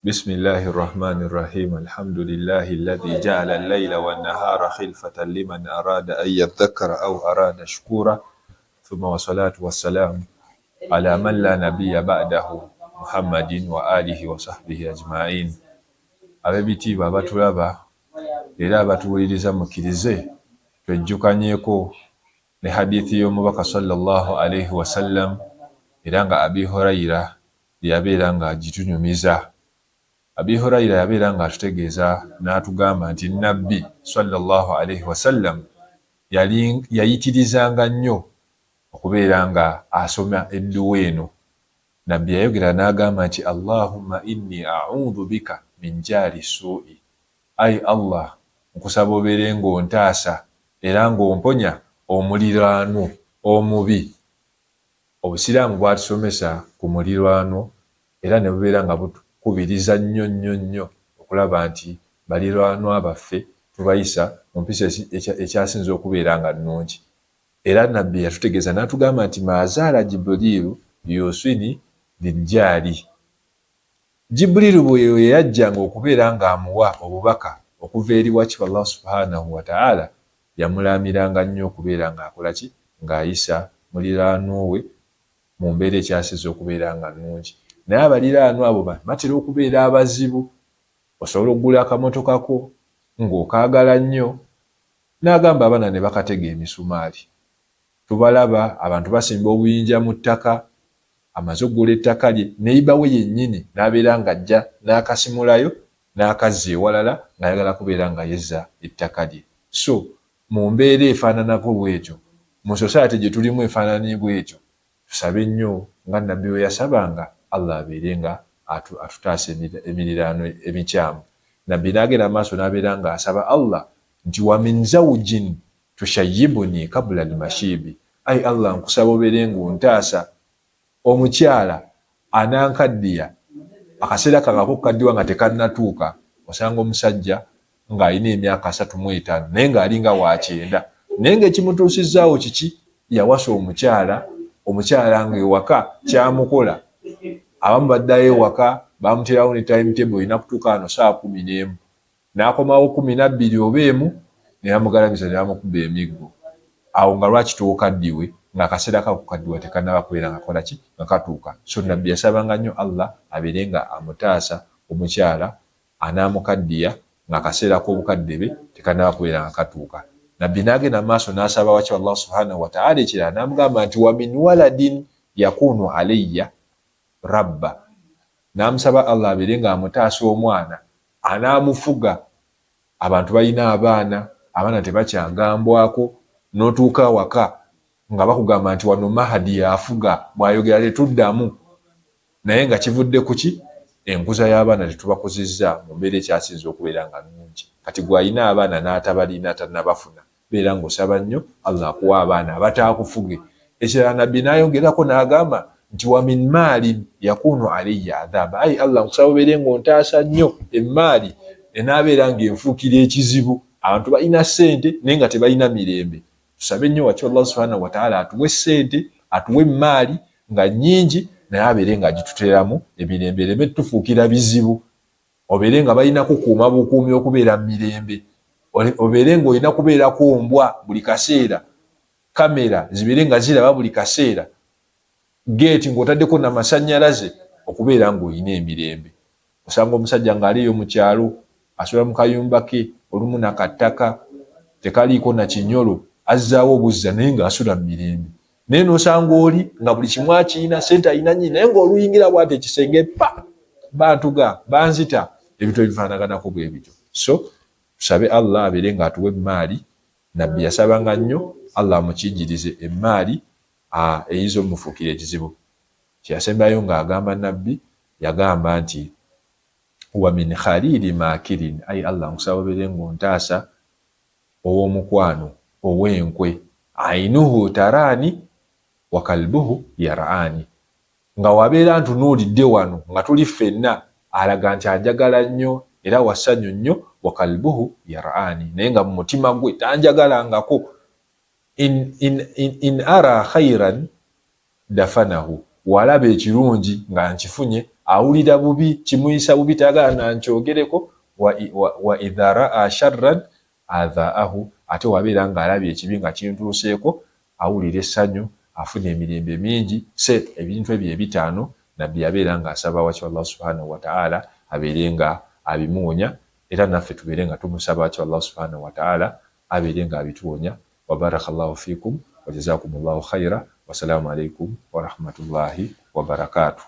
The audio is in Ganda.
بسم الله الرحمن الرحيم الحمد لله الذي جعل الليل والنهار خلفة لمن أراد أن يذكر أو أراد شكورا ثم والصلاة والسلام على من لا نبي بعده محمد وآله وصحبه أجمعين. ab'ebitiibwa abatulaba era abatuwuliriza mukkirize twejjukanyeko ne hadithi y'omubaka sallallahu alaihi wasallam era nga Abi Hurayra yabeera nga agitunyumiza. Abi Hurayra yabeera nga atutegeeza n'atugamba nti Nabbi sallallahu alaihi wasallam yayitirizanga nnyo okubeera nga asoma edduwa eno. Nabbi yayogera n'agamba nti Allahumma inni a'udhu bika min jari su'i, ai Allah nkusaba obeere ng'ontaasa era ng'omponya omuliraano omubi. Obusiraamu bwatusomesa ku muliraano era ne bubeera nga butukubiriza nnyo okulaba nti baliraanwa baffe tubayisa mu mpisa ekyasinza okubeera nga nnungi. Era Nabbi yatutegeeza n'atugamba nti maazaala Jibuliiru yuswini lijjaali. Jibuliiru bwe yajjanga okubeera ng'amuwa obubaka okuva eri wakiba Allah subhanahu wa ta'ala, yamulaamiranga nnyo okubeera ng'akola ki, ng'ayisa muliraanwa we mu mbeera ekyasinza okubeera nga nnungi. Naye abaliraanwa abo batera okubeera abazibu. Osobola okugula akamotoka ko ng'okaagala nnyo, n'agamba abaana ne bakatega emisumaali. Tubalaba abantu basimba obuyinja mu ttaka, amaze okugula ettaka lye neyiba we yennyini n'abeera ng'ajja n'akasimulayo n'akazza ewalala ng'ayagala kubeera nga yezza ettaka lye. So mu mbeera efaananako bw'etyo, mu society gye tulimu efaanani bw'etyo, tusabe nnyo nga Nabbi we yasabanga Allah abeere nga atutaasa emiriraano emikyamu. Nabbi n'agenda maaso n'abeera ng'asaba Allah nti wa min zawjin tushayyibuni kabla al-mashibi, ai Allah nkusaba obeere ng'ontaasa omukyala anankaddiya akaseera kange ak'okukaddiwa nga tekannatuuka. Osanga omusajja ng'alina emyaka 35 naye ng'ali nga wa 9, naye ng'ekimutuusizaawo kiki? Yawasa omukyala ng'ewaka kyamukola. Abamu baddayo ewaka bamuterawo ne timetable erina kutuuka wano saa 11, n'akomawo 12 oba emu ne bamugalabiza ne bamukuba emiggo. Awo nga lwaki tookaddiwe ng'akaseera kakukaddiwa tekannaba kubeera nga kola ki, nga katuuka. So Nabbi yasabanga nnyo Allah abeere nga amutaasa omukyala anaamukaddiya ng'akaseera k'obukadde be tekannaba kubeera nga katuuka. Nabbi n'agenda maaso n'asaba wakiba Allah subhanahu wa ta'ala ekirala n'amugamba nti wa min waladin yakunu alayya rabba, n'amusaba Allah abeere ng'amutaasa omwana anaamufuga. Abantu balina abaana tebakyagambwako, n'otuuka awaka nga bakugamba nti wano Mahadi yafuga, bw'ayogera tetuddamu, naye nga kivudde ku ki? Enkuza y'abaana tetubakuzizza mu mbeera ekyasinza okubeera nga nnungi. Kati gw'alina abaana n'atabalina tannabafuna, beera ng'osaba nnyo Allah akuwa abaana abataakufuge. Ekirala Nabbi n'ayongerako n'agamba nti wa min maalin yakunu alayya adhaaba, ai Allah nkusaba obeere ng'ontaasa nnyo emmaali enaabeera ng'enfuukira ekizibu. Abantu balina ssente naye nga tebalina mirembe. Tusabe nnyo wakiba Allah subhanahu wa ta'ala atuwe ssente, atuwe emmaali nga nnyingi, naye abeere ng'agituteeramu emirembe ereme tufuukira bizibu. Obeere nga balina kukuuma bukuumi okubeera mu mirembe. Obeere ng'olina kubeerako mbwa buli kaseera, kamera zibeere nga ziraba buli kaseera, geeti ng'otaddeko n'amasannyalaze, okubeera ng'olina emirembe. Osanga omusajja ng'aliyo mu kyalo asula mu kayumba ke olumu nakattaka tekaliiko na kinyolo, azzaawo obuzza naye ng'asula mu mirembe. Naye n'osanga oli nga buli kimu akirina, sente alina nnyini, naye ng'oluyingira bw'ati ekisenge bantuga banzita, ebintu ebifaanaganako bwe bityo. So tusabe Allah abeere ng'atuwa emmaali. Nabbi yasabanga nnyo Allah amukijjirize emmaali eyinza omufuukira ekizibu. Kyeyasembayo ng'agamba Nabbi, yagamba nti wa min khalili makirin, ai Allah nkusaba obeere ng'ontaasa ow'omukwano ow'enkwe, ainuhu taraani wa kalbuhu yaraani, nga wabeera ntunuulidde wano nga tuli ffenna, alaga nti anjagala nnyo era wasanyu nnyo, wa kalbuhu yaraani, naye nga mu mutima gwe tanjagalangako. In ara khairan dafanahu, walaba ekirungi nga nkifunye awulira bubi kimuyisa bubi tagaana nkyogereko, wa idha raa sharran adhaahu, ate wabeera ng'alabye ekibi nga kintuuseeko awulira essanyu, afuna emirembe mingi. Ebintu ebyo ebitaano nabbi yabeera ng'asaba waki Allah subhanahu wa ta'ala abeere nga abimuwonya, era naffe tubeere nga tumusaba waki Allah subhanahu wa ta'ala abeere nga abituwonya. Wa barakallahu fikum wa jazakumullahu khaira. Wassalamu alaikum wa rahmatullahi wa barakatuh.